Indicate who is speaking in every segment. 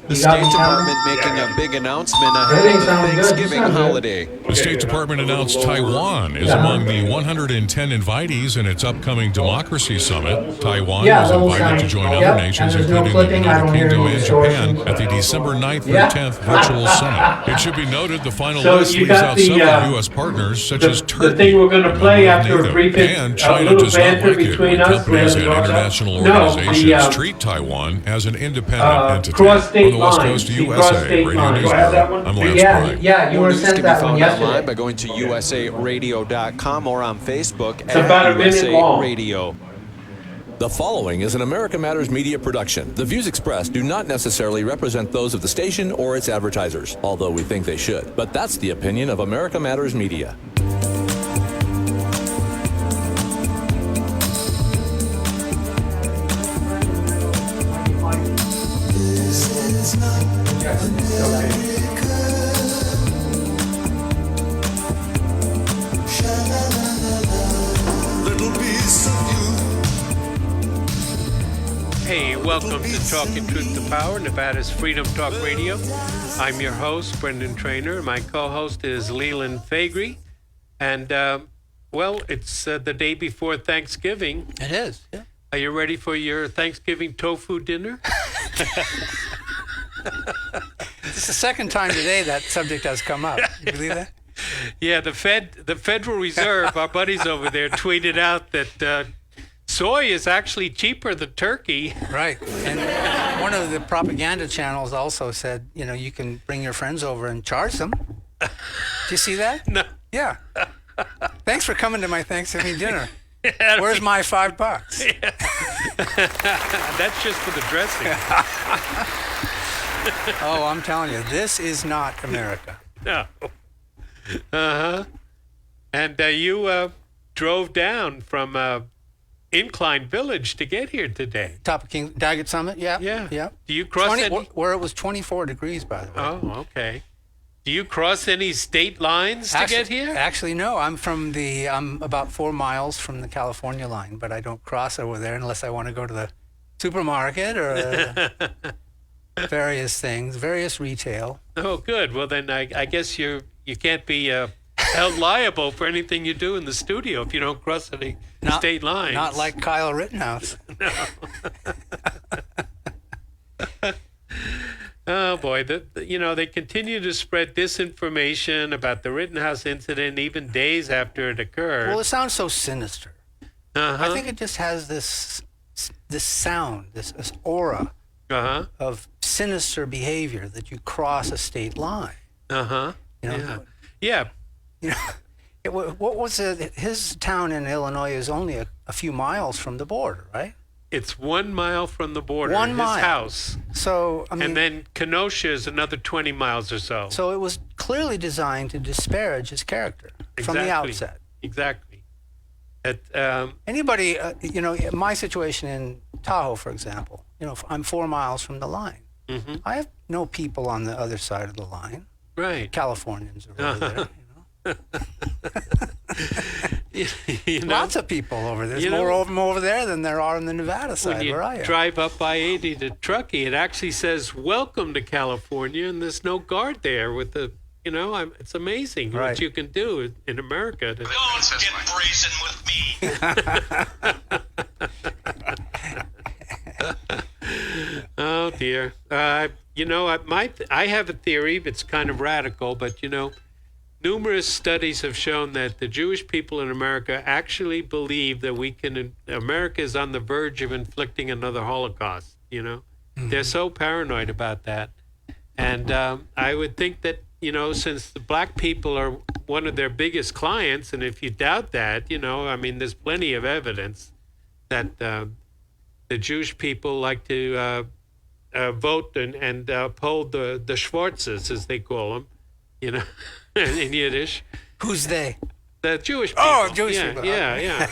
Speaker 1: The State Department making a big announcement ahead of the Thanksgiving holiday.
Speaker 2: The State Department announced Taiwan is among the 110 invitees in its upcoming Democracy Summit. Taiwan is invited to join other nations, including the United Kingdom and Japan, at the December 9th through 10th virtual summit. It should be noted the final list leaves out several U.S. partners, such as Turkey,
Speaker 3: the thing we're going to play after a brief
Speaker 2: and China does not like it when companies and international organizations treat Taiwan as an independent entity.
Speaker 3: Cross-state
Speaker 2: On the West
Speaker 3: lines.
Speaker 2: Coast,
Speaker 3: The
Speaker 2: USA
Speaker 3: cross-state
Speaker 2: Radio
Speaker 3: lines.
Speaker 2: News
Speaker 3: Do I have that
Speaker 2: Bureau.
Speaker 3: one?
Speaker 2: I'm Lance Pry.
Speaker 4: Yeah, you were
Speaker 1: News
Speaker 4: sent
Speaker 1: can
Speaker 4: that
Speaker 1: be
Speaker 4: one
Speaker 1: found
Speaker 4: yesterday.
Speaker 1: online by going to usaradio.com or on Facebook
Speaker 3: It's about a minute
Speaker 1: USA
Speaker 3: long.
Speaker 1: Radio.
Speaker 5: The following is an America Matters media production. The views expressed do not necessarily represent those of the station or its advertisers, although we think they should. But that's the opinion of America Matters Media.
Speaker 6: Hey, welcome to Talking Truth to Power, Nevada's Freedom Talk Radio. I'm your host, Brendan Trainor. My co-host is Leland Faegre. And, well, it's the day before Thanksgiving.
Speaker 7: It is, yeah.
Speaker 6: Are you ready for your Thanksgiving tofu dinner?
Speaker 7: It's the second time today that subject has come up. You believe that?
Speaker 6: Yeah, the Federal Reserve, our buddies over there, tweeted out that soy is actually cheaper than turkey.
Speaker 7: Right. And one of the propaganda channels also said, you know, you can bring your friends over and charge them. Do you see that?
Speaker 6: No.
Speaker 7: Yeah. Thanks for coming to my Thanksgiving dinner. Where's my $5?
Speaker 6: That's just for the dressing.
Speaker 7: Oh, I'm telling you, this is not America.
Speaker 6: No. Uh-huh. And you drove down from Incline Village to get here today.
Speaker 7: Top of King Daggett Summit, yeah.
Speaker 6: Yeah.
Speaker 7: Yeah.
Speaker 6: Do you cross
Speaker 7: where it was 24 degrees, by the way.
Speaker 6: Oh, okay. Do you cross any state lines to get here?
Speaker 7: Actually, no. I'm about 4 miles from the California line, but I don't cross over there unless I want to go to the supermarket or various things, various retail.
Speaker 6: Oh, good. Well, then I guess you can't be held liable for anything you do in the studio if you don't cross any state lines.
Speaker 7: Not like Kyle Rittenhouse.
Speaker 6: No. Oh, boy. They continue to spread disinformation about the Rittenhouse incident even days after it occurred.
Speaker 7: Well, it sounds so sinister.
Speaker 6: Uh-huh.
Speaker 7: I think it just has this sound, this aura of sinister behavior that you cross a state line.
Speaker 6: Uh-huh.
Speaker 7: You know?
Speaker 6: Yeah.
Speaker 7: You know, what was it? His town in Illinois is only a few miles from the border, right?
Speaker 6: It's 1 mile from the border.
Speaker 7: 1
Speaker 6: his
Speaker 7: mile.
Speaker 6: house.
Speaker 7: So, I mean,
Speaker 6: and then Kenosha is another 20 miles or so.
Speaker 7: So it was clearly designed to disparage his character from the outset.
Speaker 6: Exactly.
Speaker 7: Anybody, my situation in Tahoe, for example, I'm 4 miles from the line.
Speaker 6: Mm-hmm.
Speaker 7: I have no people on the other side of the line.
Speaker 6: Right.
Speaker 7: Californians are over there, Lots of people over there. There's more of them over there than there are on the Nevada side where I am.
Speaker 6: When you drive up by Aide to Truckee, it actually says, "Welcome to California," and there's no guard there with the, it's amazing what you can do in America.
Speaker 8: Don't get brazen with me.
Speaker 6: Oh, dear. I have a theory. It's kind of radical, but, numerous studies have shown that the Jewish people in America actually believe that America is on the verge of inflicting another Holocaust, Mm-hmm. They're so paranoid about that. And I would think that, since the black people are one of their biggest clients, and if you doubt that, there's plenty of evidence that the Jewish people like to vote and uphold the Schwarzes, as they call them, in Yiddish.
Speaker 7: Who's they?
Speaker 6: The Jewish people.
Speaker 7: Oh, Jewish people.
Speaker 6: Yeah.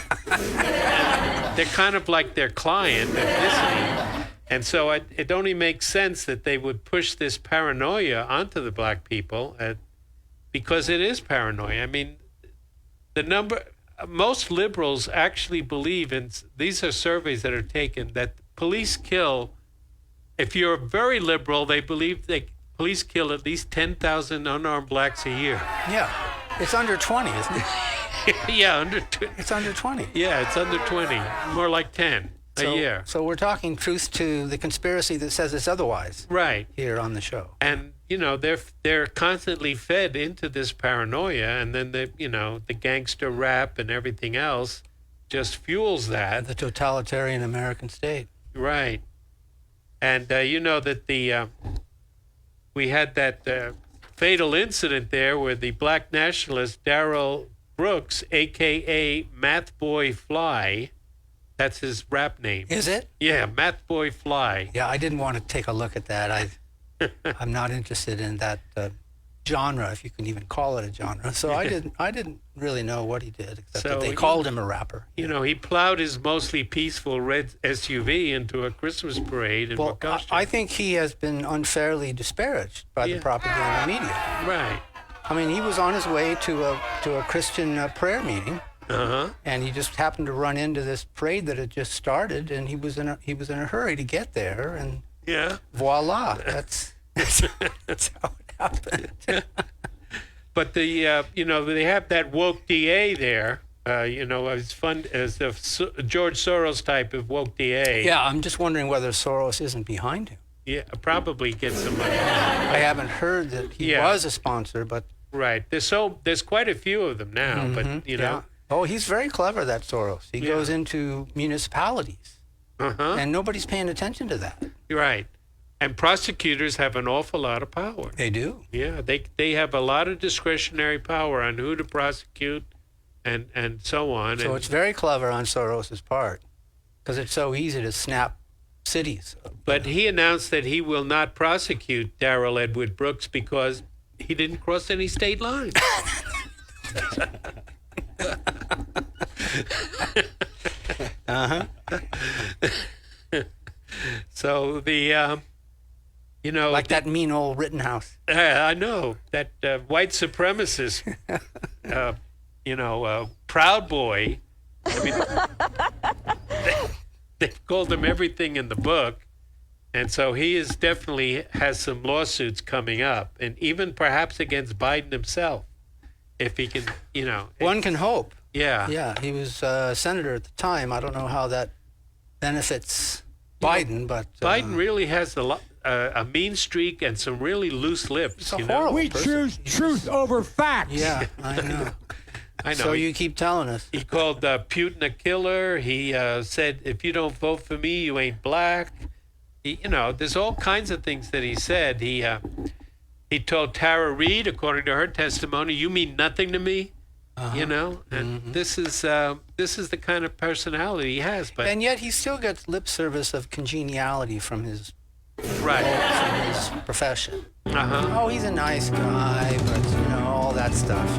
Speaker 6: They're kind of like their client ethnicity. And so it only makes sense that they would push this paranoia onto the black people because it is paranoia. I mean, most liberals actually believe in, these are surveys that are taken, that police kill if you're very liberal, they believe police kill at least 10,000 unarmed blacks a year.
Speaker 7: Yeah. It's under 20, isn't it?
Speaker 6: Yeah,
Speaker 7: It's under 20.
Speaker 6: Yeah, it's under 20. More like 10 a year.
Speaker 7: So we're talking truth to the conspiracy that says it's otherwise.
Speaker 6: Right.
Speaker 7: Here on the show.
Speaker 6: And they're constantly fed into this paranoia, and then the gangster rap and everything else just fuels that.
Speaker 7: The totalitarian American state.
Speaker 6: Right. And that we had that fatal incident there where the black nationalist Darrell Brooks, a.k.a. Math Boy Fly, that's his rap name.
Speaker 7: Is it?
Speaker 6: Yeah, Math Boy Fly.
Speaker 7: Yeah, I didn't want to take a look at that. I'm not interested in that genre, if you can even call it a genre. So I didn't really know what he did, except that they called him a rapper.
Speaker 6: He plowed his mostly peaceful red SUV into a Christmas parade in Augusta.
Speaker 7: I think he has been unfairly disparaged by the propaganda media.
Speaker 6: Right.
Speaker 7: I mean, he was on his way to a Christian prayer meeting, and he just happened to run into this parade that had just started, and he was in a hurry to get there, and voila, that's how it happened.
Speaker 6: But they have that woke DA there. As fun as the George Soros type of woke DA.
Speaker 7: Yeah, I'm just wondering whether Soros isn't behind him.
Speaker 6: Yeah, probably get some money.
Speaker 7: I haven't heard that he was a sponsor, but
Speaker 6: right. There's quite a few of them now, but
Speaker 7: Oh, he's very clever, that Soros. He goes into municipalities, and nobody's paying attention to that.
Speaker 6: Right. And prosecutors have an awful lot of power.
Speaker 7: They do.
Speaker 6: Yeah, they have a lot of discretionary power on who to prosecute and so on.
Speaker 7: So it's very clever on Soros's part, because it's so easy to snap cities.
Speaker 6: But he announced that he will not prosecute Darrell Edward Brooks because he didn't cross any state lines. So
Speaker 7: like that mean old Rittenhouse.
Speaker 6: I know that white supremacist, Proud Boy. I mean, they've called him everything in the book, and so he is definitely has some lawsuits coming up, and even perhaps against Biden himself, if he can,
Speaker 7: One can hope.
Speaker 6: Yeah.
Speaker 7: Yeah, he was senator at the time. I don't know how that benefits Biden, but
Speaker 6: Biden really has a mean streak and some really loose lips.
Speaker 7: He's a horrible
Speaker 4: We
Speaker 7: person.
Speaker 4: choose truth over facts.
Speaker 7: Yeah, I know.
Speaker 6: I know.
Speaker 7: So you keep telling us.
Speaker 6: He called Putin a killer. He said, if you don't vote for me, you ain't black. There's all kinds of things that he said. He told Tara Reid, according to her testimony, you mean nothing to me. And this is the kind of personality he has. But
Speaker 7: And yet he still gets lip service of congeniality from his
Speaker 6: right,
Speaker 7: from his profession. Oh, he's a nice guy, but all that stuff.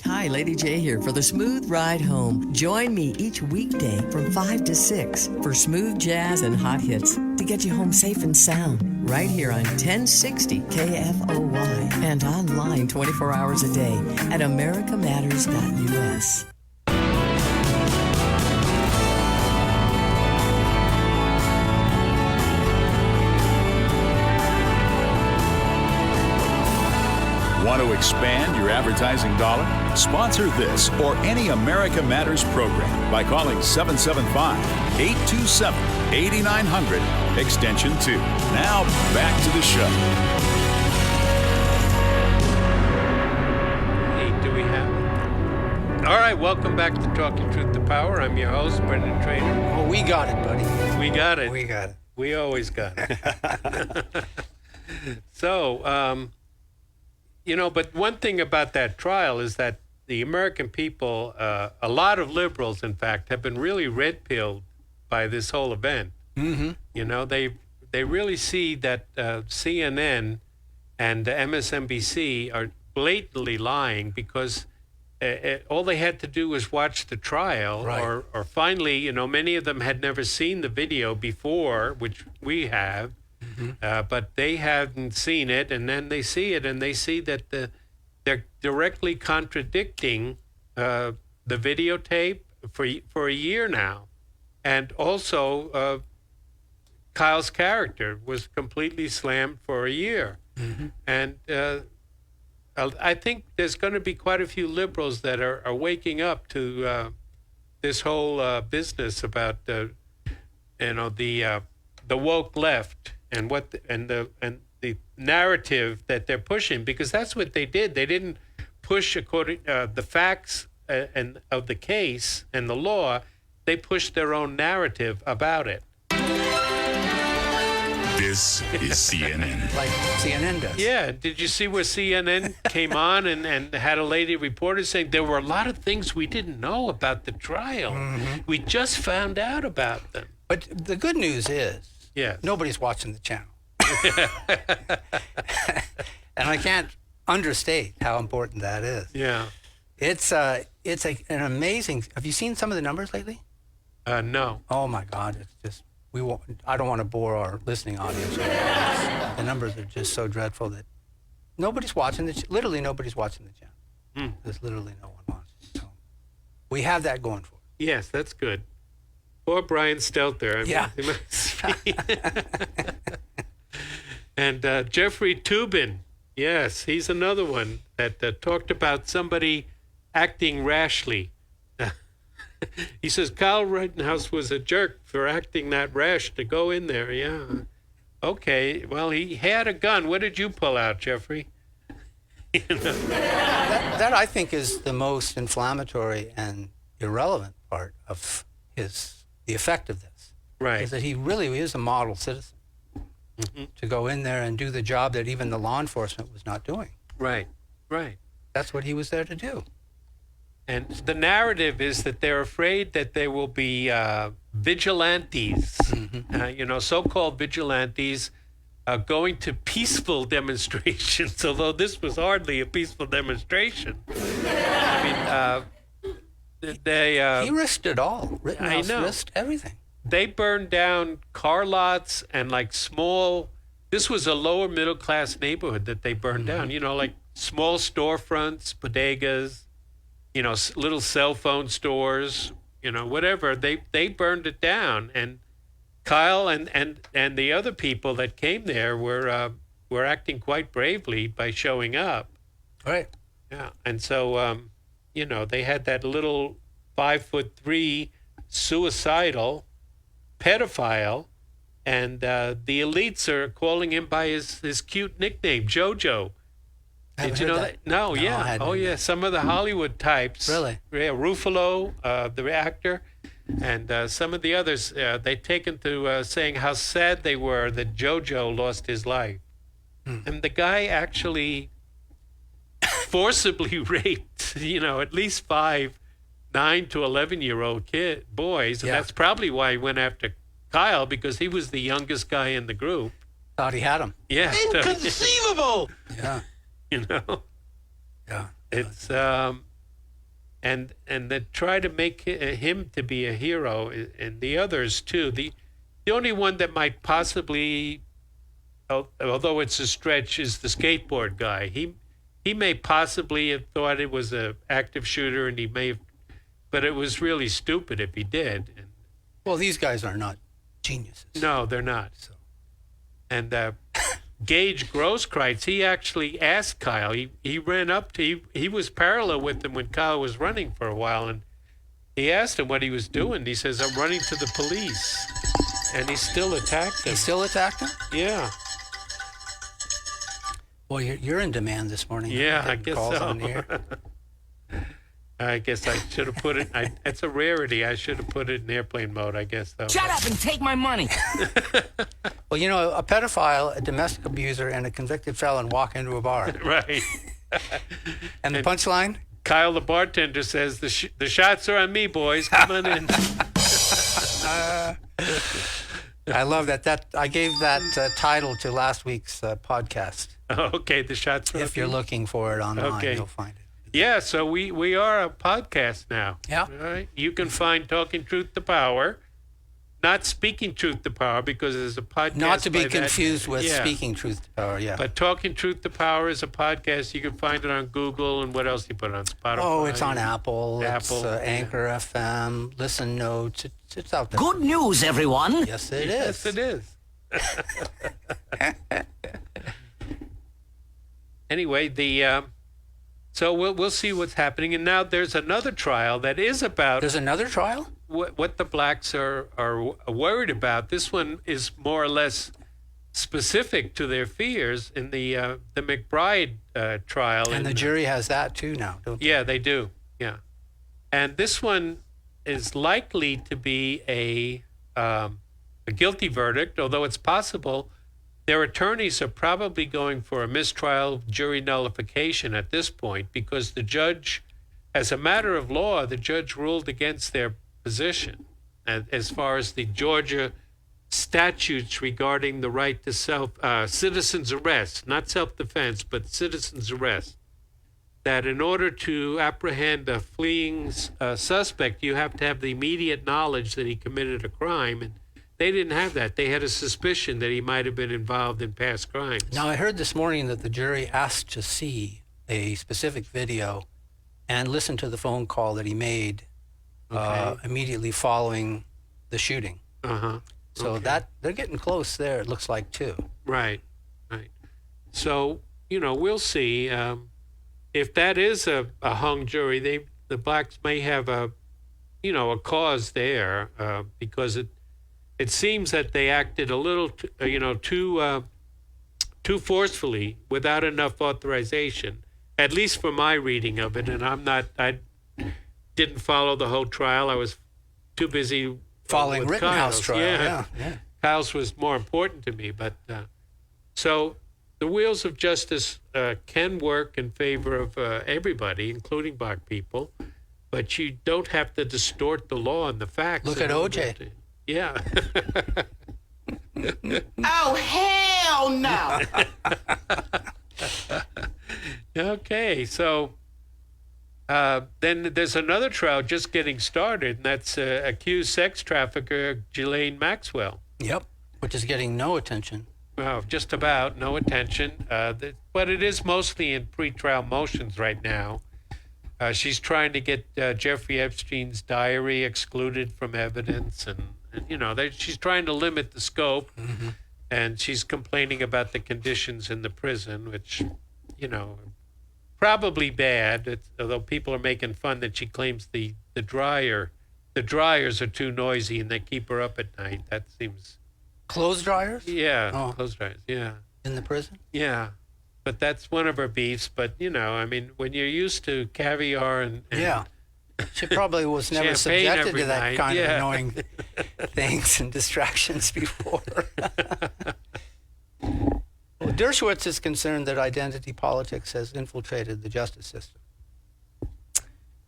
Speaker 9: Hi, Lady J here for the Smooth Ride Home. Join me each weekday from 5 to 6 for smooth jazz and hot hits to get you home safe and sound. Right here on 1060 KFOY and online 24 hours a day at americamatters.us.
Speaker 10: Want to expand your advertising dollar? Sponsor this or any America Matters program by calling 775-827-8900, extension 2. Now, back to the show.
Speaker 6: Hey, do we have it? All right, welcome back to Talking Truth to Power. I'm your host, Brendan Trainor.
Speaker 7: Oh, we got it, buddy.
Speaker 6: We got it.
Speaker 7: We got it.
Speaker 6: We always got it. So, but one thing about that trial is that the American people, a lot of liberals, in fact, have been really red-pilled by this whole event. Mm-hmm. They really see that CNN and MSNBC are blatantly lying because all they had to do was watch the trial,
Speaker 7: right.
Speaker 6: or finally, many of them had never seen the video before, which we have. but they hadn't seen it, and then they see it, and they see that they're directly contradicting the videotape for a year now. And also, Kyle's character was completely slammed for a year. And I think there's going to be quite a few liberals that are waking up to this whole business about the woke left and the narrative that they're pushing, because that's what they did. They didn't push according the facts and of the case and the law. They pushed their own narrative about it.
Speaker 10: This is CNN.
Speaker 7: Like CNN does.
Speaker 6: Yeah. Did you see where CNN came on and had a lady reporter saying there were a lot of things we didn't know about the trial. We just found out about them.
Speaker 7: But the good news is, nobody's watching the channel. And I can't understate how important that is.
Speaker 6: Yeah.
Speaker 7: It's an amazing. Have you seen some of the numbers lately?
Speaker 6: No.
Speaker 7: Oh my God! It's just I don't want to bore our listening audience. The numbers are just so dreadful that nobody's watching literally nobody's watching the channel. There's literally no one watching. So we have that going for us.
Speaker 6: Yes, that's good. Or Brian Stelter. And Jeffrey Toobin. Yes, he's another one that talked about somebody acting rashly. He says Kyle Rittenhouse was a jerk for acting that rash to go in there. Yeah. Okay. Well, he had a gun. What did you pull out, Jeffrey?
Speaker 7: That I think is the most inflammatory and irrelevant part of the effect of this.
Speaker 6: Right.
Speaker 7: Is that he really is a model citizen to go in there and do the job that even the law enforcement was not doing.
Speaker 6: Right. Right.
Speaker 7: That's what he was there to do.
Speaker 6: And the narrative is that they're afraid that there will be vigilantes, so-called vigilantes, going to peaceful demonstrations, although this was hardly a peaceful demonstration. I mean,
Speaker 7: he risked it all. Rittenhouse risked everything.
Speaker 6: They burned down car lots and this was a lower middle class neighborhood that they burned down, like small storefronts, bodegas, little cell phone stores, whatever. They burned it down, and Kyle and the other people that came there were acting quite bravely by showing up.
Speaker 7: Right.
Speaker 6: Yeah, and so they had that little 5'3" suicidal pedophile, and the elites are calling him by his cute nickname, JoJo. Did you know that? No, yeah. Oh, yeah. Some of the Hollywood types.
Speaker 7: Really?
Speaker 6: Yeah, Ruffalo, the actor, and some of the others, they taken to saying how sad they were that JoJo lost his life. And the guy actually forcibly raped, at least 5 9 to 11-year-old boys. And that's probably why he went after Kyle, because he was the youngest guy in the group.
Speaker 7: Thought he had him.
Speaker 6: Yeah.
Speaker 8: Inconceivable!
Speaker 7: Yeah.
Speaker 6: Yeah. It's and they try to make him to be a hero, and the others too. The only one that might possibly, although it's a stretch, is the skateboard guy. He may possibly have thought it was an active shooter, and he may have, but it was really stupid if he did.
Speaker 7: Well, these guys are not geniuses.
Speaker 6: No, they're not. So, and Gage Grosskreutz, he actually asked Kyle. He ran up to, he was parallel with him when Kyle was running for a while, and he asked him what he was doing. He says, "I'm running to the police," and he still attacked him.
Speaker 7: He still attacked him?
Speaker 6: Yeah.
Speaker 7: Well, you're in demand this morning.
Speaker 6: Yeah, I guess so.
Speaker 7: On the air.
Speaker 6: I guess I should have put it. It's a rarity. I should have put it in airplane mode, I guess, though.
Speaker 8: Shut up and take my money.
Speaker 7: Well, a pedophile, a domestic abuser, and a convicted felon walk into a bar.
Speaker 6: Right.
Speaker 7: And the punchline?
Speaker 6: Kyle, the bartender, says, the shots are on me, boys. Come on in.
Speaker 7: I love that. I gave that title to last week's podcast.
Speaker 6: Okay, the shots are on
Speaker 7: If you're looking for it online, you'll find it.
Speaker 6: Yeah, so we are a podcast now.
Speaker 7: Yeah.
Speaker 6: All right. You can find Talking Truth to Power, not Speaking Truth to Power, because there's a podcast.
Speaker 7: Not to be
Speaker 6: by that-
Speaker 7: confused with
Speaker 6: yeah.
Speaker 7: Speaking Truth to Power, yeah.
Speaker 6: But Talking Truth to Power is a podcast. You can find it on Google, and what else do you put on Spotify?
Speaker 7: Oh, it's on Apple. It's
Speaker 6: Apple,
Speaker 7: Anchor FM, Listen Notes. It's out there.
Speaker 8: Good news, everyone.
Speaker 7: Yes, it is.
Speaker 6: Yes, it is. Anyway, so we'll see what's happening. And now there's another trial that is about
Speaker 7: There's another trial?
Speaker 6: what the blacks are worried about. This one is more or less specific to their fears in the McBride trial.
Speaker 7: And the jury has that too now, don't they?
Speaker 6: Yeah, they do. Yeah, and this one is likely to be a guilty verdict, although it's possible. Their attorneys are probably going for a mistrial jury nullification at this point, because the judge, as a matter of law, the judge ruled against their position as far as the Georgia statutes regarding the right to citizen's arrest, not self-defense, but citizen's arrest, that in order to apprehend a fleeing suspect, you have to have the immediate knowledge that he committed a crime, and they didn't have that. They had a suspicion that he might have been involved in past crimes.
Speaker 7: Now, I heard this morning that the jury asked to see a specific video and listen to the phone call that he made immediately following the shooting.
Speaker 6: Uh-huh.
Speaker 7: So that they're getting close there, it looks like, too.
Speaker 6: Right. So, we'll see. If that is a hung jury, the blacks may have a cause there, because it seems that they acted a little, too forcefully without enough authorization, at least for my reading of it. And I didn't follow the whole trial. I was too busy
Speaker 7: Following
Speaker 6: with
Speaker 7: Rittenhouse
Speaker 6: Kyle's.
Speaker 7: trial, yeah.
Speaker 6: Kyle's was more important to me. But so the wheels of justice can work in favor of everybody, including black people, but you don't have to distort the law and the facts.
Speaker 7: Look at OJ.
Speaker 6: Yeah.
Speaker 8: Oh, hell no.
Speaker 6: Okay, so then there's another trial just getting started, and that's accused sex trafficker Ghislaine Maxwell.
Speaker 7: Yep, which is getting no attention.
Speaker 6: Well, just about no attention, but it is mostly in pretrial motions right now. She's trying to get Jeffrey Epstein's diary excluded from evidence, and she's trying to limit the scope, and she's complaining about the conditions in the prison, which, probably bad. Although people are making fun that she claims the dryers are too noisy and they keep her up at night. That seems
Speaker 7: Clothes dryers?
Speaker 6: Yeah, clothes dryers. Yeah.
Speaker 7: In the prison?
Speaker 6: Yeah. But that's one of her beefs. But, when you're used to caviar and
Speaker 7: yeah. She probably was never
Speaker 6: champagne
Speaker 7: subjected
Speaker 6: every
Speaker 7: to that
Speaker 6: night.
Speaker 7: kind of
Speaker 6: Yeah.
Speaker 7: annoying things and distractions before. Well, Dershowitz is concerned that identity politics has infiltrated the justice system.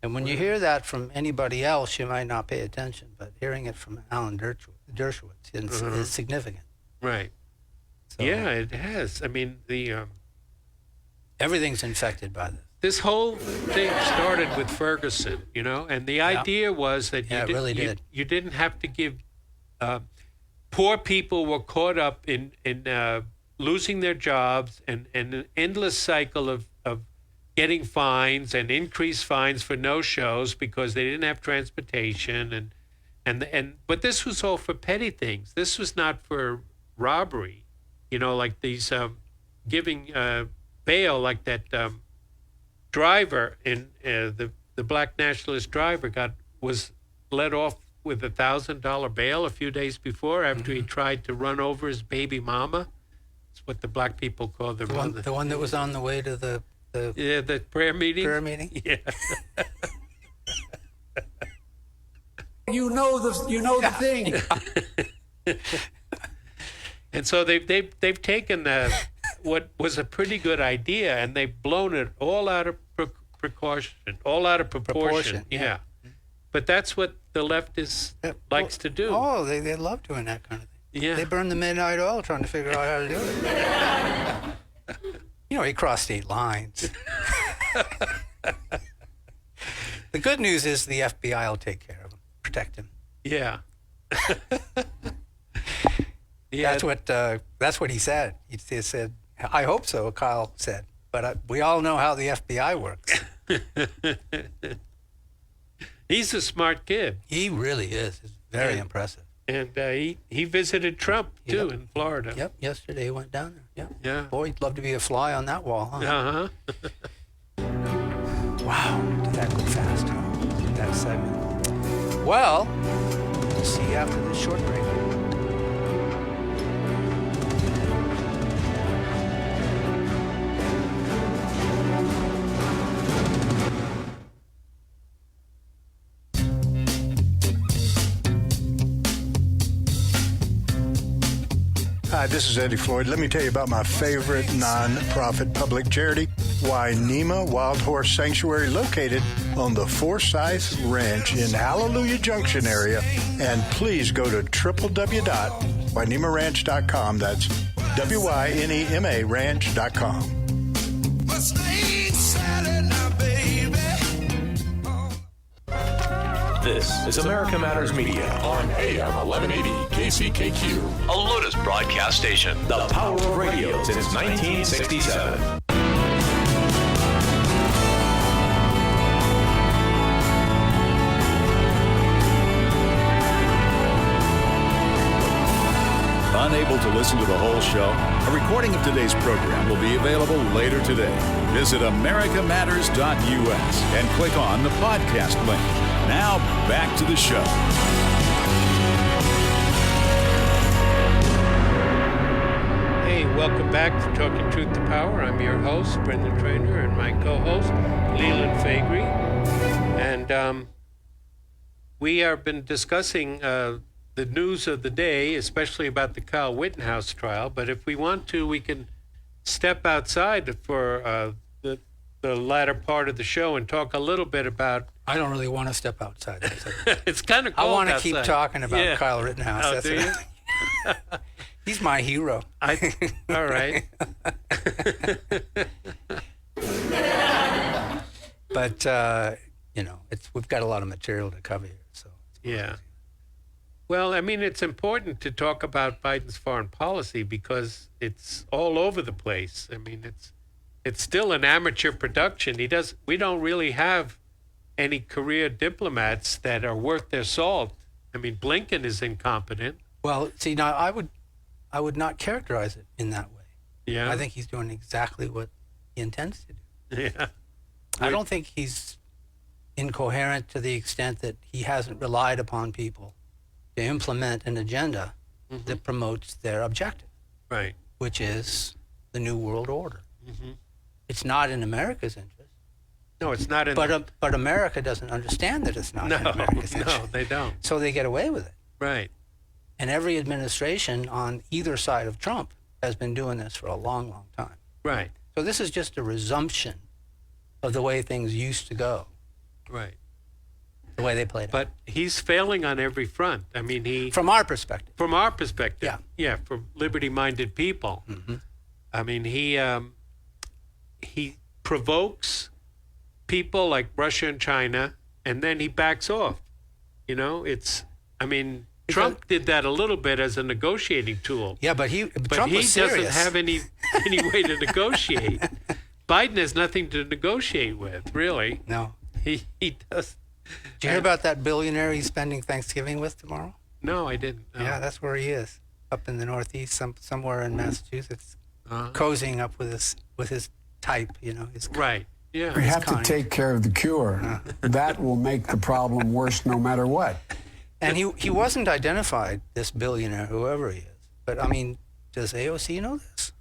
Speaker 7: And when you hear that from anybody else, you might not pay attention. But hearing it from Alan Dershowitz is significant.
Speaker 6: Right.
Speaker 7: So,
Speaker 6: Yeah, it has. I mean,
Speaker 7: everything's infected by this.
Speaker 6: this whole thing started with Ferguson, and the idea was that you didn't have to give. Poor people were caught up in losing their jobs and an endless cycle of getting fines and increased fines for no-shows because they didn't have transportation but this was all for petty things. This was not for robbery, like these giving bail, like that driver in the black nationalist driver was let off with $1,000 bail a few days before after he tried to run over his baby mama. It's what the black people call the
Speaker 7: one that was on the way to the
Speaker 6: prayer meeting.
Speaker 7: Prayer meeting.
Speaker 6: Yeah.
Speaker 4: You know the thing.
Speaker 6: And so they've taken what was a pretty good idea and they've blown it all out of proportion. Yeah. But that's what the left likes to do.
Speaker 7: Oh, they love doing that kind of thing.
Speaker 6: Yeah.
Speaker 7: They burn the midnight oil trying to figure out how to do it. He crossed state lines. The good news is the FBI will take care of him, protect him.
Speaker 6: Yeah. Yeah.
Speaker 7: That's what he said. He said, "I hope so." Kyle said, but we all know how the FBI works.
Speaker 6: He's a smart kid.
Speaker 7: He really is. It's very impressive.
Speaker 6: And he visited Trump, too, in Florida.
Speaker 7: Yep, yesterday he went down there. Yep.
Speaker 6: Yeah.
Speaker 7: Boy, he'd love to be a fly on that wall, huh?
Speaker 6: Uh-huh.
Speaker 7: Wow, did that go fast, huh? That segment. Well, we'll see you after this short break.
Speaker 11: Hi, this is Eddie Floyd. Let me tell you about my favorite non-profit public charity, Wainema Wild Horse Sanctuary, located on the Forsythe Ranch in Hallelujah Junction area. And please go to www.wainemaranch.com. That's WYNEMA ranch.com.
Speaker 5: This is America Matters Media on AM 1180 KCKQ, a Lotus broadcast station. The power of radio since 1967.
Speaker 10: Unable to listen to the whole show? A recording of today's program will be available later today. Visit americamatters.us and click on the podcast link. Now, back to the show.
Speaker 6: Hey, welcome back to Talking Truth to Power. I'm your host, Brendan Trainor, and my co-host, Leland Faegre. And we have been discussing the news of the day, especially about the Kyle Rittenhouse trial. But if we want to, we can step outside for the latter part of the show and talk a little bit about...
Speaker 7: I don't really want to step outside.
Speaker 6: It's kind of cold
Speaker 7: I want to
Speaker 6: outside.
Speaker 7: keep talking about Kyle Rittenhouse.
Speaker 6: Oh,
Speaker 7: That's
Speaker 6: do you?
Speaker 7: He's my hero.
Speaker 6: All right.
Speaker 7: But, we've got a lot of material to cover here. So
Speaker 6: yeah. Well, I mean, it's important to talk about Biden's foreign policy because it's all over the place. I mean, it's still an amateur production. We don't really have any career diplomats that are worth their salt. I mean, Blinken is incompetent.
Speaker 7: Well, see, now I would not characterize it in that way.
Speaker 6: Yeah.
Speaker 7: I think he's doing exactly what he intends to do.
Speaker 6: Yeah.
Speaker 7: I don't think he's incoherent to the extent that he hasn't relied upon people to implement an agenda that promotes their objective,
Speaker 6: right?
Speaker 7: Which is the New World Order.
Speaker 6: Mm-hmm.
Speaker 7: It's not in America's interest.
Speaker 6: No, it's not in.
Speaker 7: But America doesn't understand that it's not in America's interest.
Speaker 6: No, they don't.
Speaker 7: So they get away with it.
Speaker 6: Right.
Speaker 7: And every administration on either side of Trump has been doing this for a long, long time.
Speaker 6: Right.
Speaker 7: So this is just a resumption of the way things used to go.
Speaker 6: Right.
Speaker 7: The way they played
Speaker 6: But he's failing on every front. I mean,
Speaker 7: From our perspective.
Speaker 6: From our perspective.
Speaker 7: Yeah.
Speaker 6: Yeah, for liberty-minded people.
Speaker 7: Mm-hmm.
Speaker 6: I mean, he provokes people like Russia and China, and then he backs off. You know, Trump did that a little bit as a negotiating tool.
Speaker 7: Yeah, but Trump
Speaker 6: he
Speaker 7: was serious.
Speaker 6: doesn't have any way to negotiate. Biden has nothing to negotiate with, really.
Speaker 7: No.
Speaker 6: He does.
Speaker 7: Did you hear about that billionaire he's spending Thanksgiving with tomorrow?
Speaker 6: No, I didn't. No.
Speaker 7: Yeah, that's where he is, up in the Northeast, somewhere in Massachusetts, cozying up with his type, his
Speaker 6: right. Yeah.
Speaker 4: We have to take care of the cure. That will make the problem worse no matter what.
Speaker 7: And he wasn't identified, this billionaire, whoever he is. But, I mean, does AOC know this?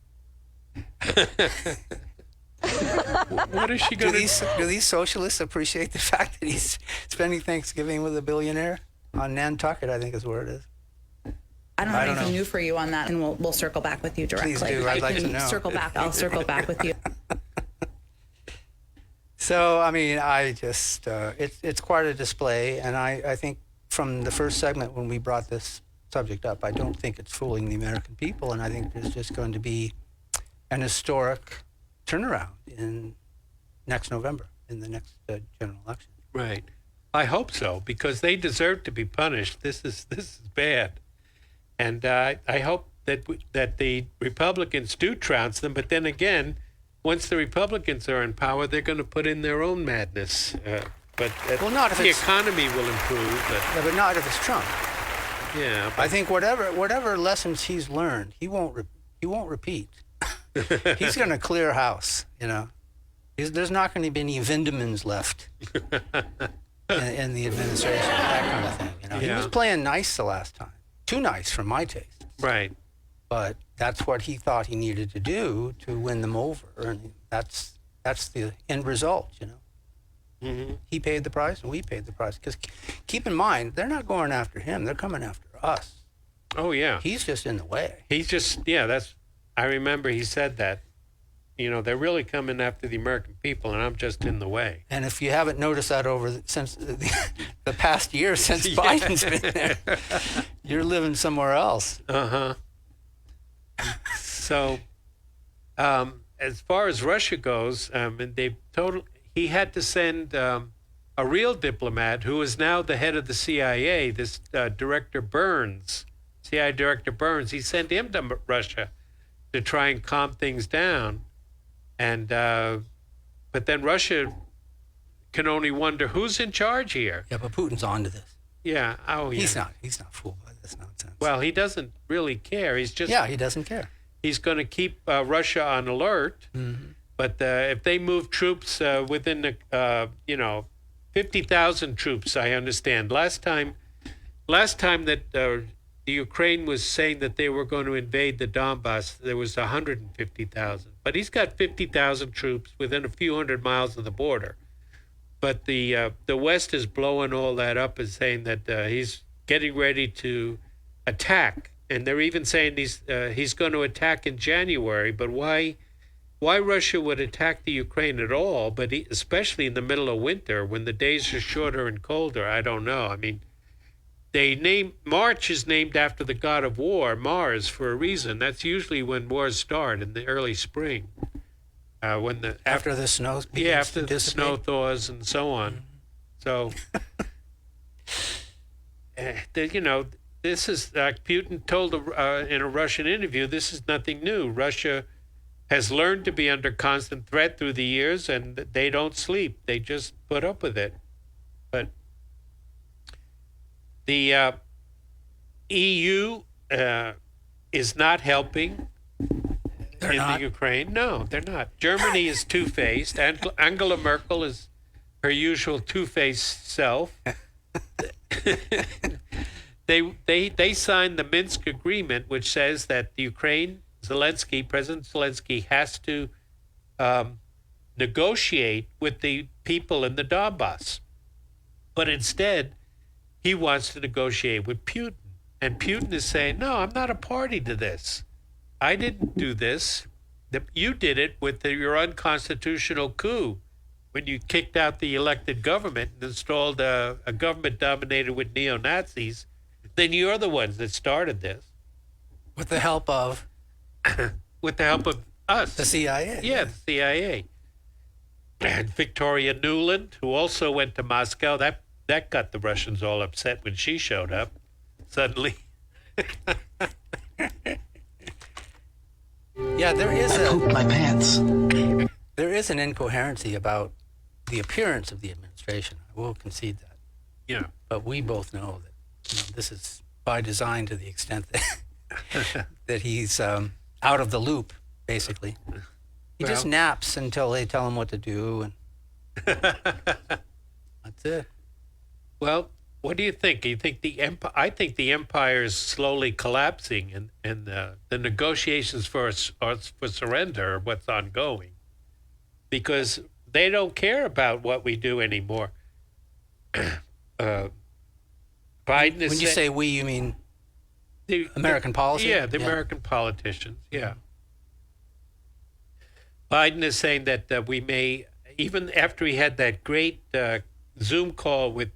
Speaker 6: What is she going to do?
Speaker 7: Do these socialists appreciate the fact that he's spending Thanksgiving with a billionaire? On Nantucket, I think is where it is.
Speaker 12: I don't have anything new for you on that, and we'll circle back with you directly.
Speaker 7: Please do. I'd like to know.
Speaker 12: I'll circle back with you.
Speaker 7: So, I mean, it's quite a display, and I think from the first segment when we brought this subject up, I don't think it's fooling the American people, and I think there's just going to be an historic turnaround in next November, in the next general election.
Speaker 6: Right. I hope so, because they deserve to be punished. This is bad, and I hope that the Republicans do trounce them. But then again, once the Republicans are in power, they're going to put in their own madness.
Speaker 7: Not if
Speaker 6: the economy will improve.
Speaker 7: But not if it's Trump.
Speaker 6: Yeah,
Speaker 7: I think whatever lessons he's learned, he won't repeat. He's going to clear house. There's not going to be any Vindemans left in the administration. That kind of thing. He was playing nice the last time, too nice for my taste.
Speaker 6: Right.
Speaker 7: But that's what he thought he needed to do to win them over, and that's the end result.
Speaker 6: Mm-hmm.
Speaker 7: He paid the price, and we paid the price. Because keep in mind, they're not going after him; they're coming after us.
Speaker 6: Oh yeah.
Speaker 7: He's just in the way.
Speaker 6: He's just I remember he said that. They're really coming after the American people, and I'm just in the way.
Speaker 7: And if you haven't noticed that since the past year since Biden's been there, you're living somewhere else.
Speaker 6: So, as far as Russia goes, he had to send a real diplomat who is now the head of the CIA, this Director Burns, CIA Director Burns. He sent him to Russia to try and calm things down. And but then Russia can only wonder who's in charge here.
Speaker 7: Yeah, but Putin's on to this.
Speaker 6: Yeah. Oh, yeah.
Speaker 7: He's not fooled by this nonsense.
Speaker 6: Well, he doesn't really care. He's just
Speaker 7: he doesn't care.
Speaker 6: He's going to keep Russia on alert.
Speaker 7: Mm-hmm.
Speaker 6: But if they move troops within the 50,000 troops, I understand. Last time that the Ukraine was saying that they were going to invade the Donbass, there was 150,000. But he's got 50,000 troops within a few hundred miles of the border. But the West is blowing all that up and saying that he's getting ready to attack. And they're even saying he's going to attack in January. But why Russia would attack the Ukraine at all, but especially in the middle of winter when the days are shorter and colder, I don't know. I mean, March is named after the god of war, Mars, for a reason. That's usually when wars start in the early spring,
Speaker 7: after the snow.
Speaker 6: After the snow thaws and so on. So, this is like Putin told in a Russian interview. This is nothing new. Russia has learned to be under constant threat through the years, and they don't sleep. They just put up with it. But the EU is not helping the Ukraine. No, they're not. Germany is two-faced. Angela Merkel is her usual two-faced self. They signed the Minsk agreement, which says that the Ukraine, President Zelensky has to negotiate with the people in the Donbass. But instead, he wants to negotiate with Putin. And Putin is saying, no, I'm not a party to this. I didn't do this. You did it with your unconstitutional coup when you kicked out the elected government and installed a government dominated with neo-Nazis. Then you're the ones that started this.
Speaker 7: With the help of?
Speaker 6: With the help of us.
Speaker 7: The CIA.
Speaker 6: Yeah, the CIA. And Victoria Nuland, who also went to Moscow, that got the Russians all upset when she showed up suddenly.
Speaker 7: Yeah, there is
Speaker 8: I pooped my pants.
Speaker 7: There is an incoherency about the appearance of the administration. I will concede that.
Speaker 6: Yeah.
Speaker 7: But we both know that this is by design to the extent that that he's out of the loop, basically. He just naps until they tell him what to do, and that's it.
Speaker 6: Well, what do you think? Do you think I think the empire is slowly collapsing, and the negotiations for surrender are what's ongoing, because they don't care about what we do anymore. Biden is.
Speaker 7: When you say we, you mean the American policy?
Speaker 6: Yeah, the American politicians. Yeah. Biden is saying that we may, even after he had that great Zoom call with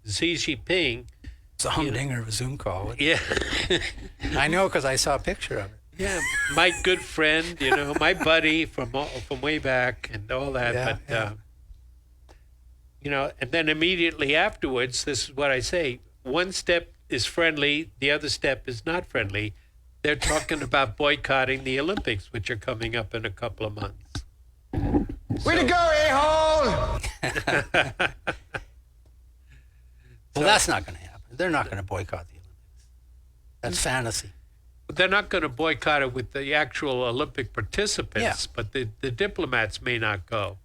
Speaker 6: Xi Jinping.
Speaker 7: It's a humdinger of a Zoom call.
Speaker 6: Yeah.
Speaker 7: I know because I saw a picture of it.
Speaker 6: Yeah, my good friend, my buddy from way back and all that. and then immediately afterwards, this is what I say: one step is friendly, the other step is not friendly. They're talking about boycotting the Olympics, which are coming up in a couple of months.
Speaker 8: Way to go, a-hole!
Speaker 7: Well, that's not going to happen. They're not going to boycott the Olympics. That's fantasy.
Speaker 6: They're not going to boycott it with the actual Olympic participants, but the diplomats may not go.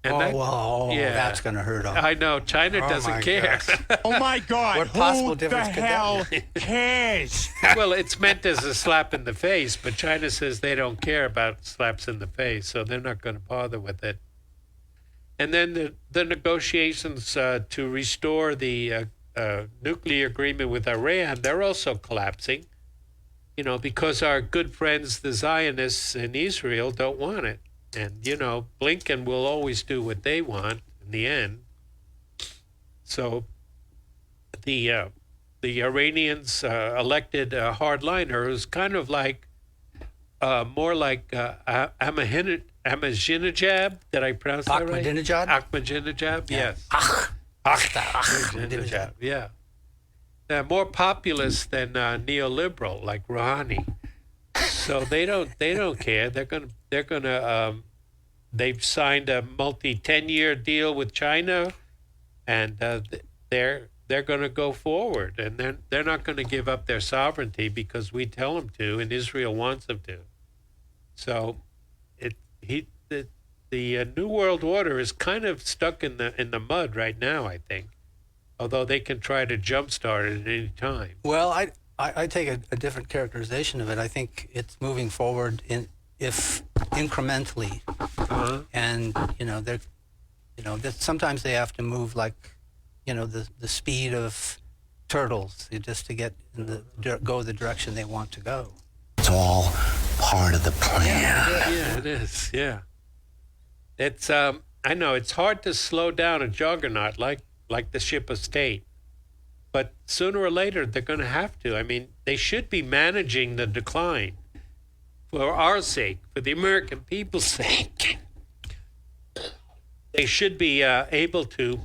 Speaker 6: And
Speaker 7: that's going to hurt them.
Speaker 6: I know. China doesn't care.
Speaker 8: Oh, my God.
Speaker 7: What possible difference
Speaker 8: the
Speaker 7: could
Speaker 8: hell
Speaker 7: that
Speaker 8: cares?
Speaker 6: Well, it's meant as a slap in the face, but China says they don't care about slaps in the face, so they're not going to bother with it. And then the negotiations to restore the nuclear agreement with Iran, they're also collapsing, because our good friends, the Zionists in Israel, don't want it. And, Blinken will always do what they want in the end. So the Iranians elected a hardliner who's kind of like, more like Ahmadinejad. Did I pronounce that right? Ahmadinejad, yes. Ahmadinejad, yeah. They're more populist than neoliberal, like Rouhani. So they don't care. They've signed a multi-10-year deal with China, and they're going to go forward, and they're not going to give up their sovereignty because we tell them to, and Israel wants them to. So, the New World Order is kind of stuck in the mud right now, I think. Although they can try to jumpstart it at any time.
Speaker 7: Well, I take a different characterization of it. I think it's moving forward if incrementally, and sometimes they have to move like, the speed of turtles just to go the direction they want to go.
Speaker 8: It's all part of the plan.
Speaker 6: Yeah, it is. Yeah, it's I know it's hard to slow down a juggernaut like the ship of state. But sooner or later, they're going to have to. I mean, they should be managing the decline for our sake, for the American people's sake. They should be able to,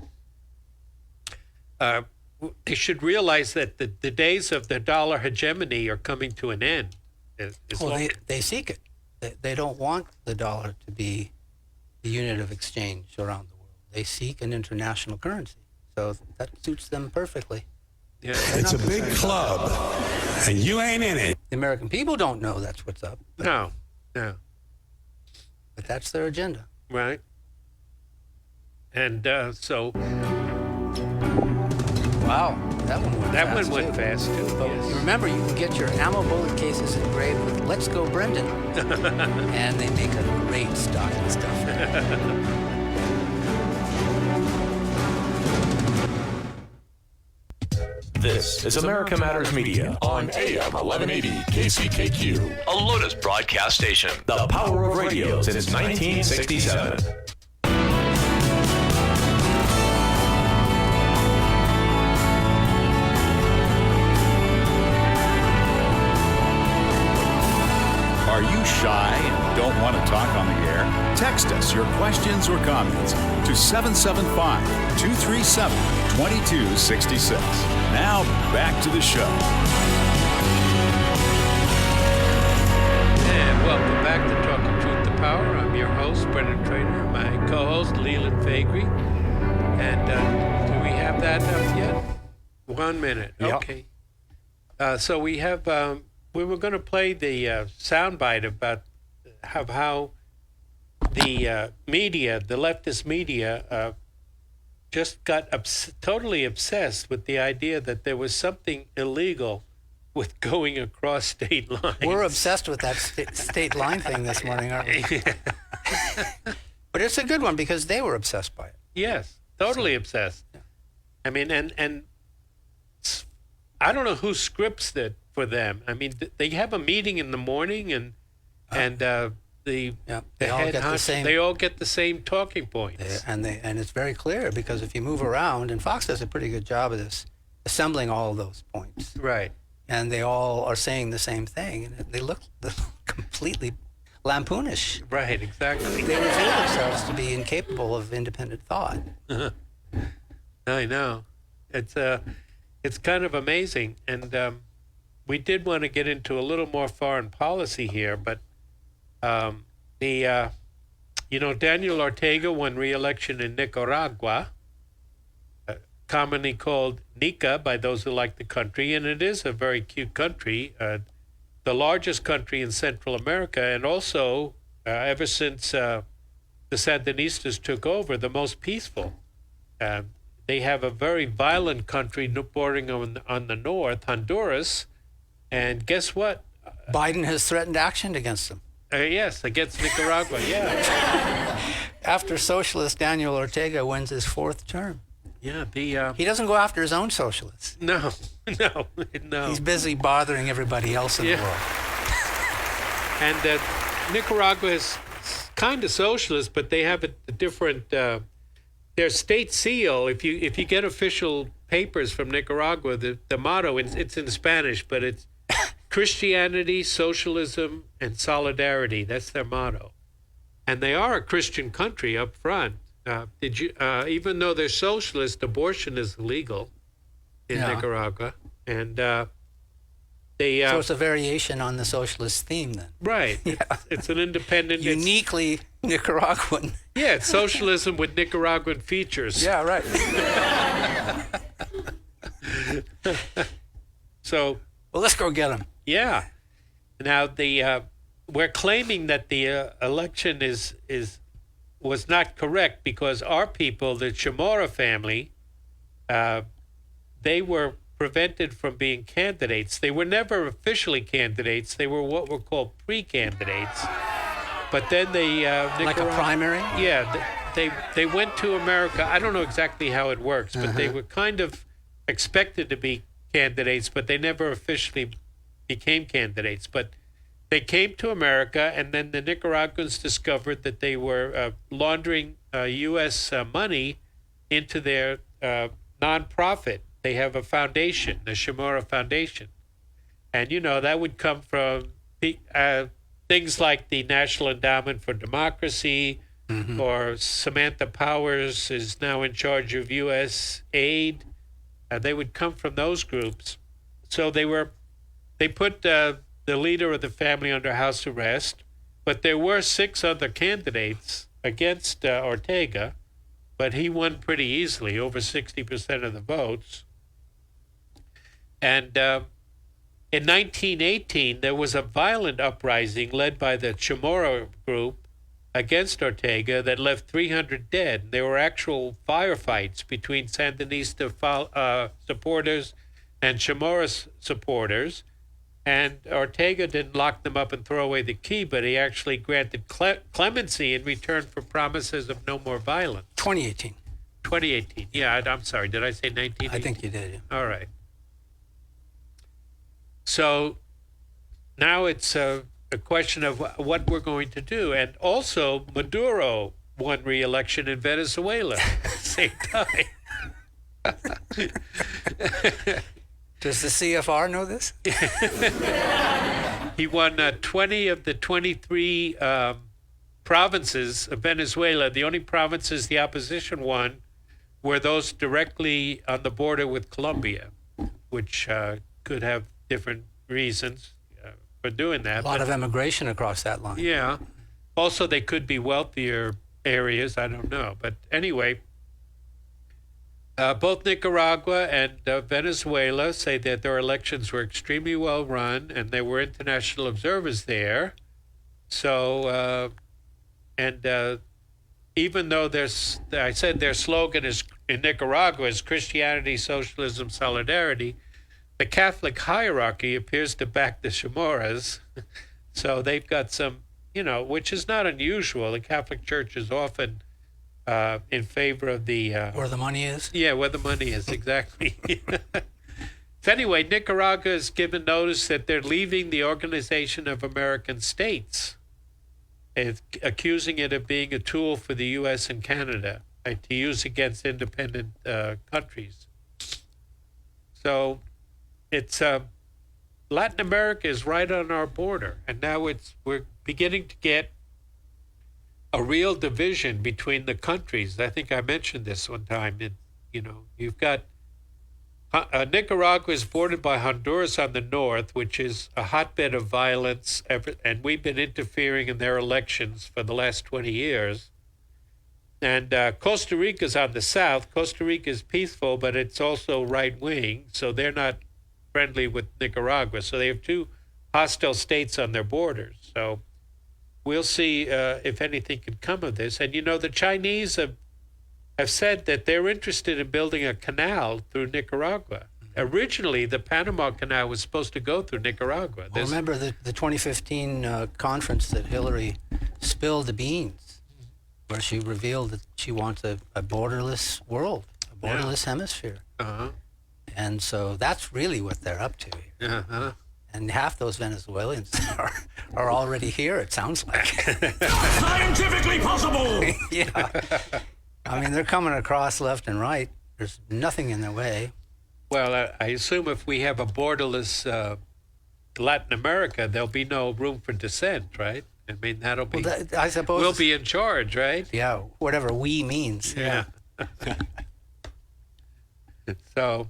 Speaker 6: they should realize that the days of the dollar hegemony are coming to an end.
Speaker 7: They seek it. They don't want the dollar to be the unit of exchange around the world. They seek an international currency. So that suits them perfectly.
Speaker 6: Yeah.
Speaker 4: It's a big club, and you ain't in it.
Speaker 7: The American people don't know that's what's up.
Speaker 6: No.
Speaker 7: But that's their agenda.
Speaker 6: Right. And so...
Speaker 7: Wow, that one
Speaker 6: went fast, too.
Speaker 7: But
Speaker 6: yes.
Speaker 7: Remember, you can get your ammo bullet cases engraved with "Let's Go Brendan," and they make a great stocking stuffer.
Speaker 5: This is America Matters Media on AM 1180 KCKQ, a Lotus broadcast station. The power of radio since 1967.
Speaker 10: Are you shy and don't want to talk on the air? Text us your questions or comments to 775-237-2266. Now, back to the show.
Speaker 6: And welcome back to Talking Truth to Power. I'm your host, Brendan Trainor. My co-host, Leland Faegre. And do we have that up yet? 1 minute.
Speaker 7: Yep.
Speaker 6: Okay. So we have... we were going to play the soundbite about how the media, the leftist media, just got totally obsessed with the idea that there was something illegal with going across state lines.
Speaker 7: We're obsessed with that state line thing this morning, aren't we? But it's a good one because they were obsessed by it.
Speaker 6: Yes, totally obsessed. Yeah. I mean, and I don't know who scripts it for them. I mean, they have a meeting in the morning, and they all get the same talking points.
Speaker 7: And it's very clear because if you move around, and Fox does a pretty good job of this, assembling all of those points.
Speaker 6: Right.
Speaker 7: And they all are saying the same thing, and they look completely lampoonish.
Speaker 6: Right, exactly.
Speaker 7: They reveal themselves to be incapable of independent thought.
Speaker 6: Uh-huh. I know. It's kind of amazing. And we did want to get into a little more foreign policy here, but Daniel Ortega won re-election in Nicaragua, commonly called Nica by those who like the country, and it is a very cute country, the largest country in Central America, and also, ever since the Sandinistas took over, the most peaceful. They have a very violent country bordering on the north, Honduras, and guess what?
Speaker 7: Biden has threatened action against them.
Speaker 6: Yes, against Nicaragua, yeah.
Speaker 7: After socialist Daniel Ortega wins his 4th term.
Speaker 6: Yeah,
Speaker 7: he doesn't go after his own socialists.
Speaker 6: No.
Speaker 7: He's busy bothering everybody else in the world.
Speaker 6: And Nicaragua is kind of socialist, but they have a different. Their state seal. If you get official papers from Nicaragua, the motto it's in Spanish, but it's Christianity, socialism, and solidarity. That's their motto, and they are a Christian country up front. Even though they're socialist, abortion is illegal in Nicaragua, and so
Speaker 7: it's a variation on the socialist theme, then.
Speaker 6: Right. Yeah. It's an independent,
Speaker 7: uniquely Nicaraguan.
Speaker 6: Yeah, it's socialism with Nicaraguan features.
Speaker 7: Yeah, right.
Speaker 6: So,
Speaker 7: well, let's go get them.
Speaker 6: Yeah. Now we're claiming that the election was not correct because our people, the Chamorro family, they were prevented from being candidates. They were never officially candidates. They were what were called pre-candidates. But then they
Speaker 7: like a primary?
Speaker 6: Yeah, they went to America. I don't know exactly how it works, but they were kind of expected to be candidates, but they never officially became candidates. But they came to America, and then the Nicaraguans discovered that they were laundering U.S. money into their nonprofit. They have a foundation, the Chamorro Foundation. And, that would come from things like the National Endowment for Democracy, or Samantha Powers is now in charge of U.S. Aide. They would come from those groups. So they put the leader of the family under house arrest, but there were 6 other candidates against Ortega, but he won pretty easily, over 60% of the votes. And in 1918, there was a violent uprising led by the Chamorro group against Ortega that left 300 dead. There were actual firefights between Sandinista supporters and Chamorro supporters. And Ortega didn't lock them up and throw away the key, but he actually granted clemency in return for promises of no more violence.
Speaker 7: 2018.
Speaker 6: 2018. Yeah, I'm sorry. Did I say 1918?
Speaker 7: I think you did. Yeah.
Speaker 6: All right. So now it's a question of what we're going to do. And also, Maduro won re-election in Venezuela at the same time.
Speaker 7: Does the CFR know this?
Speaker 6: He won 20 of the 23 provinces of Venezuela. The only provinces the opposition won were those directly on the border with Colombia, which could have different reasons for doing that.
Speaker 7: A lot of immigration across that line.
Speaker 6: Yeah. Also, they could be wealthier areas. I don't know. But anyway, both Nicaragua and Venezuela say that their elections were extremely well run, and there were international observers there. So, even though I said their slogan is in Nicaragua is Christianity, Socialism, Solidarity, the Catholic hierarchy appears to back the Chamorros. So they've got some, which is not unusual. The Catholic Church is often in favor of the...
Speaker 7: where the money is?
Speaker 6: Yeah, where the money is, exactly. So anyway, Nicaragua has given notice that they're leaving the Organization of American States, accusing it of being a tool for the U.S. and Canada to use against independent countries. So it's Latin America is right on our border, and now we're beginning to get a real division between the countries. I think I mentioned this one time. you've got Nicaragua is bordered by Honduras on the north, which is a hotbed of violence, and we've been interfering in their elections for the last 20 years. And Costa Rica's on the south. Costa Rica is peaceful, but it's also right-wing, so they're not friendly with Nicaragua. So they have two hostile states on their borders. So we'll see if anything can come of this. And, the Chinese have said that they're interested in building a canal through Nicaragua. Originally, the Panama Canal was supposed to go through Nicaragua.
Speaker 7: Well, remember the 2015 conference that Hillary spilled the beans, where she revealed that she wants a borderless world, a borderless hemisphere.
Speaker 6: Uh-huh.
Speaker 7: And so that's really what they're up to here.
Speaker 6: Uh-huh.
Speaker 7: And half those Venezuelans are already here, it sounds like.
Speaker 8: Scientifically possible!
Speaker 7: Yeah. I mean, they're coming across left and right. There's nothing in their way.
Speaker 6: Well, I assume if we have a borderless Latin America, there'll be no room for dissent, right? I mean, that'll be...
Speaker 7: Well, I suppose...
Speaker 6: We'll be in charge, right?
Speaker 7: Yeah, whatever we means.
Speaker 6: Yeah. So,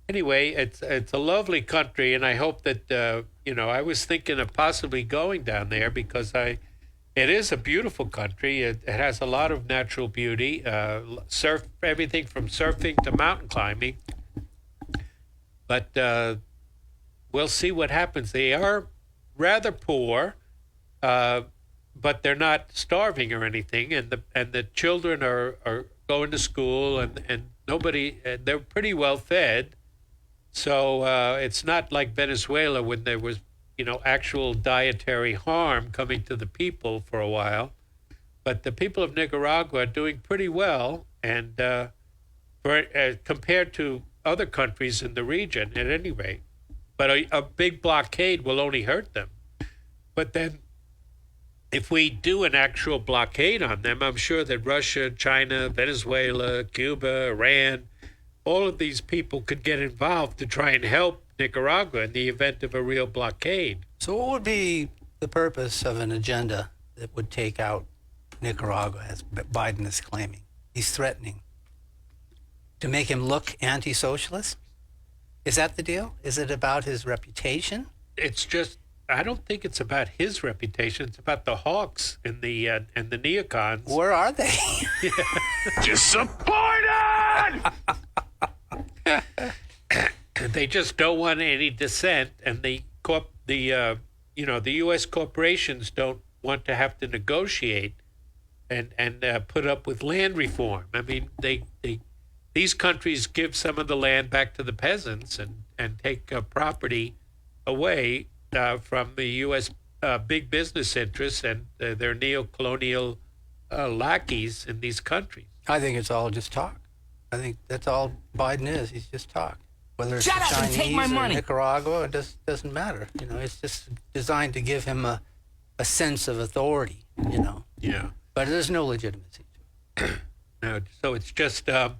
Speaker 6: anyway, it's a lovely country, and I hope that, I was thinking of possibly going down there because it is a beautiful country. It has a lot of natural beauty, everything from surfing to mountain climbing. But we'll see what happens. They are rather poor, but they're not starving or anything, and the children are going to school, and they're pretty well fed. So it's not like Venezuela when there was actual dietary harm coming to the people for a while. But the people of Nicaragua are doing pretty well, and compared to other countries in the region, at any rate. But a big blockade will only hurt them. But then, if we do an actual blockade on them, I'm sure that Russia, China, Venezuela, Cuba, Iran, all of these people could get involved to try and help Nicaragua in the event of a real blockade.
Speaker 7: So what would be the purpose of an agenda that would take out Nicaragua, as Biden is claiming? He's threatening to make him look anti-socialist? Is that the deal? Is it about his reputation?
Speaker 6: It's just, I don't think it's about his reputation. It's about the hawks and the neocons.
Speaker 7: Where are they?
Speaker 8: Disappointed!
Speaker 6: They just don't want any dissent, and the U.S. corporations don't want to have to negotiate and put up with land reform. I mean, these countries give some of the land back to the peasants and take property away from the U.S. Big business interests and their neo-colonial lackeys in these countries.
Speaker 7: I think it's all just talk. I think that's all Biden is. He's just talk. Whether it's
Speaker 8: Shut
Speaker 7: the
Speaker 8: up and take my
Speaker 7: Chinese or
Speaker 8: money.
Speaker 7: Nicaragua, it doesn't matter. It's just designed to give him a sense of authority,
Speaker 6: Yeah.
Speaker 7: But there's no legitimacy to it.
Speaker 6: No, so it's just... that's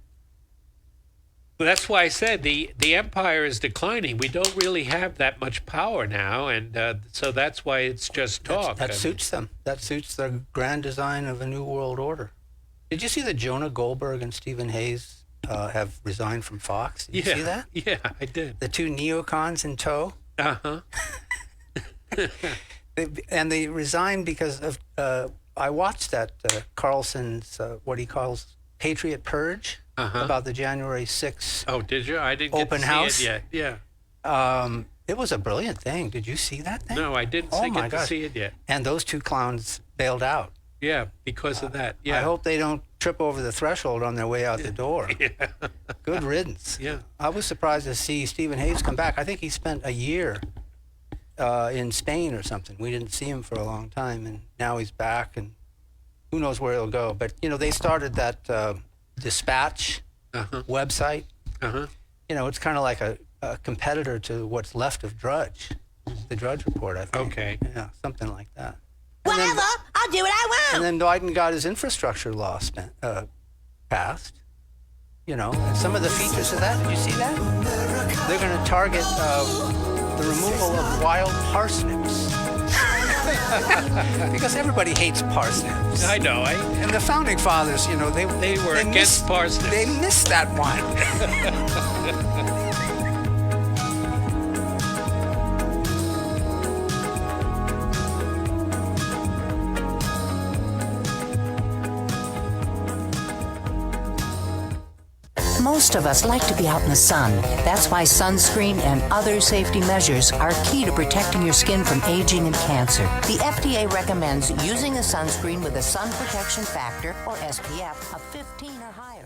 Speaker 6: why I said the empire is declining. We don't really have that much power now, and so that's why it's just talk.
Speaker 7: That suits them. That suits the grand design of a new world order. Did you see that Jonah Goldberg and Stephen Hayes have resigned from Fox? Did you see that?
Speaker 6: Yeah, I did.
Speaker 7: The two neocons in tow?
Speaker 6: Uh-huh.
Speaker 7: They resigned because of... I watched that Carlson's, what he calls Patriot Purge, about the January 6th
Speaker 6: Oh, did you? I didn't
Speaker 7: open
Speaker 6: get to
Speaker 7: house.
Speaker 6: see it yet. Yeah.
Speaker 7: It was a brilliant thing. Did you see that thing?
Speaker 6: No, I didn't get to see it yet.
Speaker 7: And those two clowns bailed out.
Speaker 6: Yeah, because of that. Yeah.
Speaker 7: I hope they don't trip over the threshold on their way out the door.
Speaker 6: Yeah.
Speaker 7: Good riddance.
Speaker 6: Yeah.
Speaker 7: I was surprised to see Stephen Hayes come back. I think he spent a year in Spain or something. We didn't see him for a long time, and now he's back, and who knows where he'll go. But, they started that Dispatch website.
Speaker 6: Uh-huh.
Speaker 7: It's kind of like a competitor to what's left of Drudge, the Drudge Report, I think.
Speaker 6: Okay.
Speaker 7: Yeah, something like that.
Speaker 8: Whatever, I'll do what I want.
Speaker 7: And then Biden got his infrastructure law passed. And some of the features of that, did you see that? They're going to target the removal of wild parsnips. Because everybody hates parsnips.
Speaker 6: I know.
Speaker 7: And the founding fathers, they
Speaker 6: were against parsnips.
Speaker 7: They missed that one.
Speaker 13: Most of us like to be out in the sun. That's why sunscreen and other safety measures are key to protecting your skin from aging and cancer. The FDA recommends using a sunscreen with a sun protection factor, or SPF, of 15 or higher.